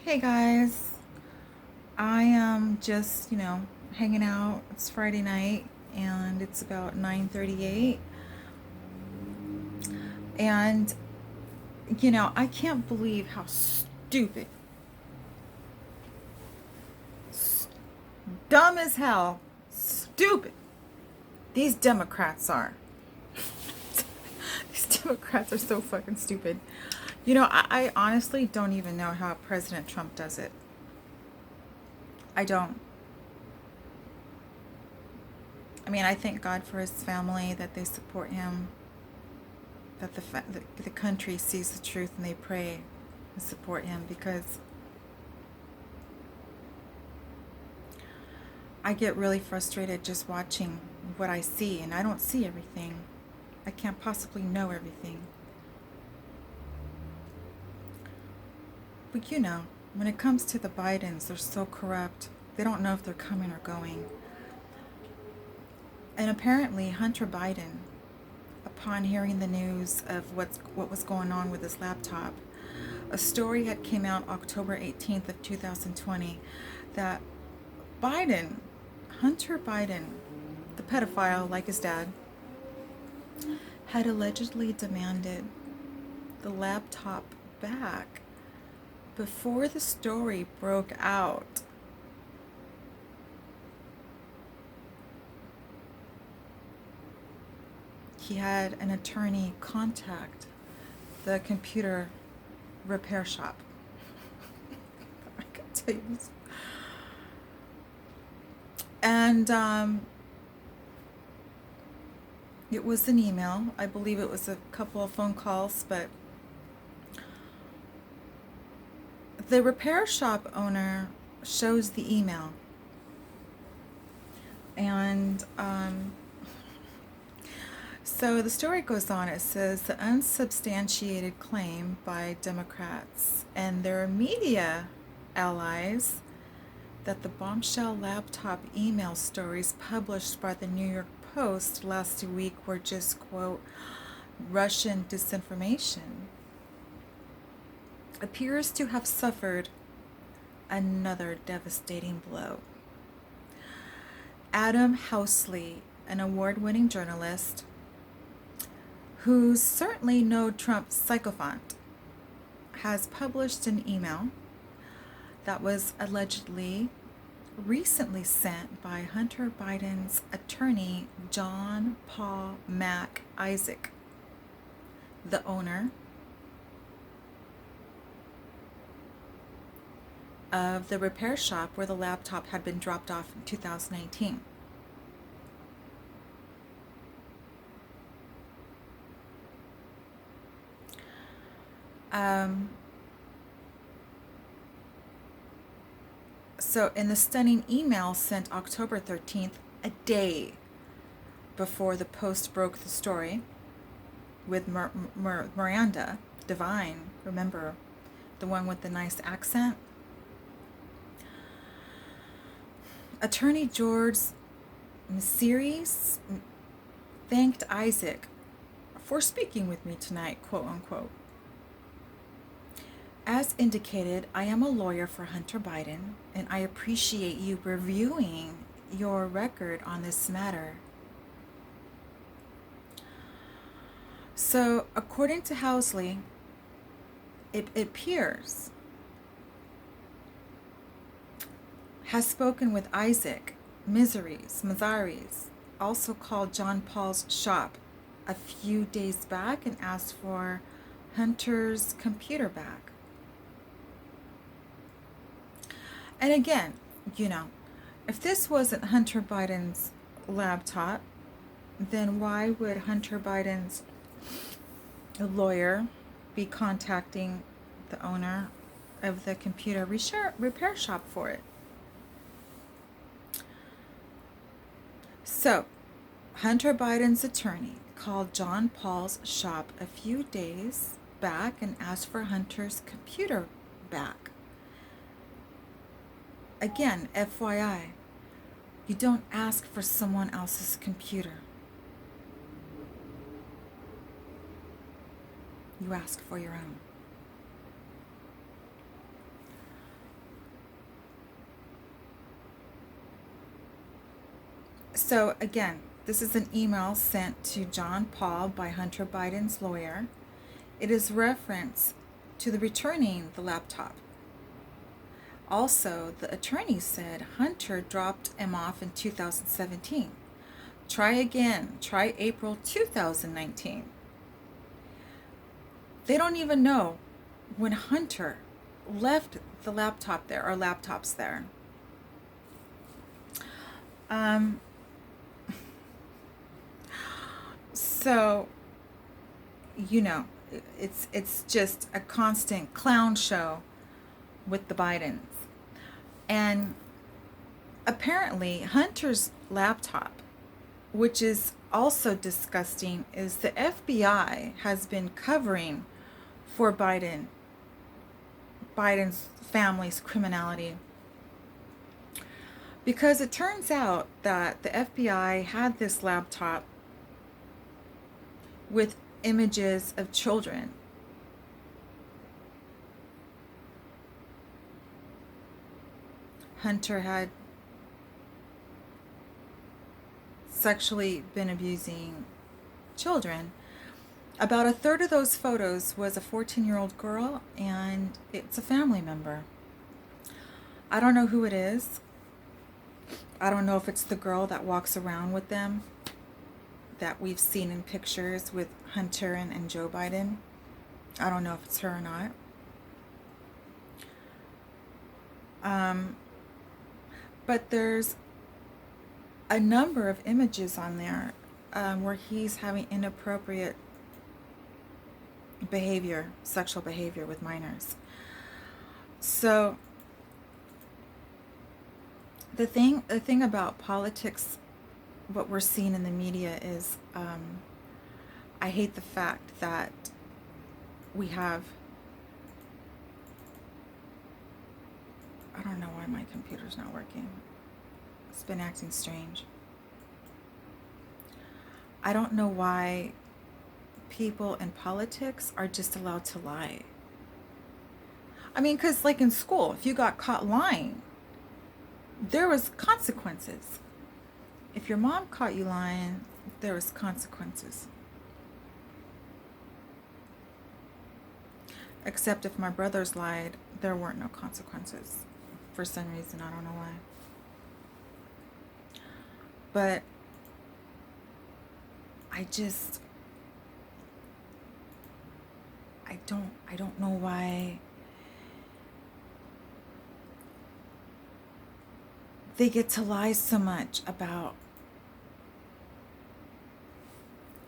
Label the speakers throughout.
Speaker 1: Hey guys, I am just, hanging out. It's Friday night and it's about 9:38 and I can't believe how stupid, s- dumb as hell, stupid these Democrats are. These Democrats are so fucking stupid. I honestly don't even know how President Trump does it. I don't. I mean, I thank God for his family that they support him, that the country sees the truth and they pray and support him, because I get really frustrated just watching what I see, and I don't see everything. I can't possibly know everything. But when it comes to the Bidens, they're so corrupt. They don't know if they're coming or going. And apparently Hunter Biden, upon hearing the news of what was going on with his laptop, a story had came out October 18th of 2020 that Biden, Hunter Biden, the pedophile like his dad, had allegedly demanded the laptop back before the story broke out. He had an attorney contact the computer repair shop. I can tell you this. And it was an email. I believe it was a couple of phone calls, but the repair shop owner shows the email. And so the story goes on. It says the unsubstantiated claim by Democrats and their media allies that the bombshell laptop email stories published by the New York Post last week were just, quote, Russian disinformation, appears to have suffered another devastating blow. Adam Housley, an award-winning journalist who's certainly no Trump sycophant, has published an email that was allegedly recently sent by Hunter Biden's attorney, John Paul Mac Isaac, the owner of the repair shop where the laptop had been dropped off in 2018. Um, so, in the stunning email sent October 13th, a day before the Post broke the story, with Miranda Devine, remember, the one with the nice accent, attorney George Mesiris thanked Isaac for speaking with me tonight, quote unquote. As indicated, I am a lawyer for Hunter Biden, and I appreciate you reviewing your record on this matter. So, according to Housley, it appears, has spoken with Isaac Mazaris, also called John Paul's shop, a few days back and asked for Hunter's computer back. And again, you know, if this wasn't Hunter Biden's laptop, then why would Hunter Biden's lawyer be contacting the owner of the computer repair shop for it? So, Hunter Biden's attorney called John Paul's shop a few days back and asked for Hunter's computer back. Again, FYI, you don't ask for someone else's computer. You ask for your own. So again, this is an email sent to John Paul by Hunter Biden's lawyer. It is reference to the returning the laptop. Also, the attorney said Hunter dropped him off in 2017. Try again. Try April 2019. They don't even know when Hunter left the laptop there, or laptops there. So, you know, it's just a constant clown show with the Bidens. And apparently Hunter's laptop, which is also disgusting, is the FBI has been covering for Biden's family's criminality. Because it turns out that the FBI had this laptop with images of children. Hunter had sexually been abusing children. About a third of those photos was a 14-year-old girl, and it's a family member. I don't know who it is. I don't know if it's the girl that walks around with them that we've seen in pictures with Hunter and Joe Biden. I don't know if it's her or not. But there's a number of images on there where he's having inappropriate behavior, sexual behavior with minors. So the thing about politics, what we're seeing in the media is, I hate the fact that we have, I don't know why my computer's not working. It's been acting strange. I don't know why people in politics are just allowed to lie. I mean, because like in school, if you got caught lying, there was consequences. If your mom caught you lying, there was consequences. Except if my brothers lied, there weren't no consequences. For some reason, I don't know why. But I don't know why they get to lie so much about.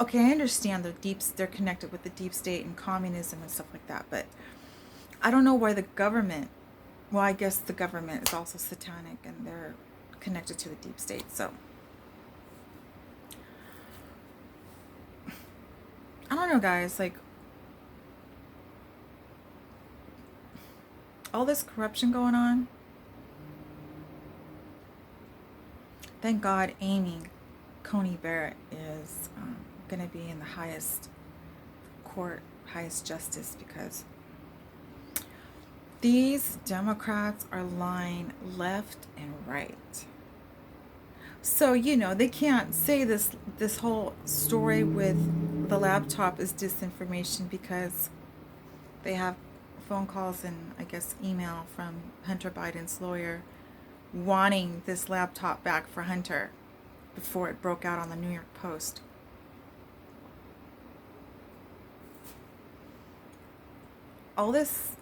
Speaker 1: Okay, I understand they're connected with the deep state and communism and stuff like that, but I don't know why the government, well, I guess the government is also satanic and they're connected to the deep state, so I don't know, guys, like, all this corruption going on, thank God Amy Coney Barrett is going to be in the highest court, highest justice, because these Democrats are lying left and right. So, you know, they can't say this whole story with the laptop is disinformation because they have phone calls and I guess email from Hunter Biden's lawyer wanting this laptop back for Hunter before it broke out on the New York Post. All this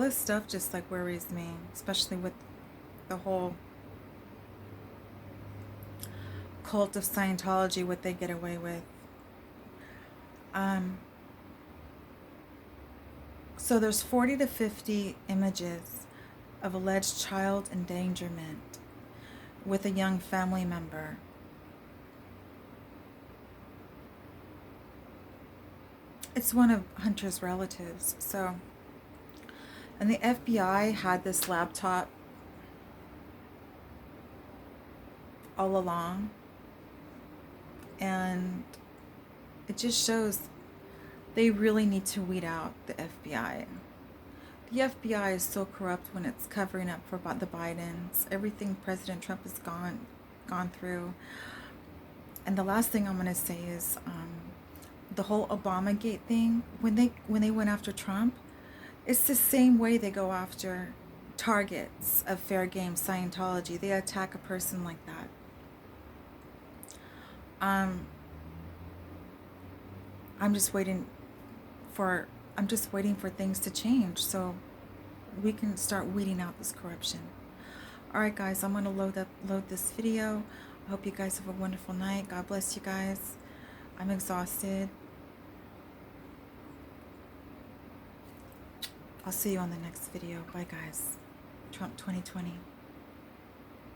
Speaker 1: stuff just like worries me, especially with the whole cult of Scientology, what they get away with. So there's 40 to 50 images of alleged child endangerment with a young family member. It's one of Hunter's relatives. So, and the FBI had this laptop all along, and it just shows they really need to weed out the FBI. The FBI is so corrupt when it's covering up for the Bidens. Everything President Trump has gone through. And the last thing I'm going to say is the whole Obamagate thing. When they went after Trump, it's the same way they go after targets of fair game, Scientology. They attack a person like that. I'm just waiting for things to change so we can start weeding out this corruption. All right, guys, I'm gonna load this video. I hope you guys have a wonderful night. God bless you guys. I'm exhausted. I'll see you on the next video. Bye, guys. Trump 2020.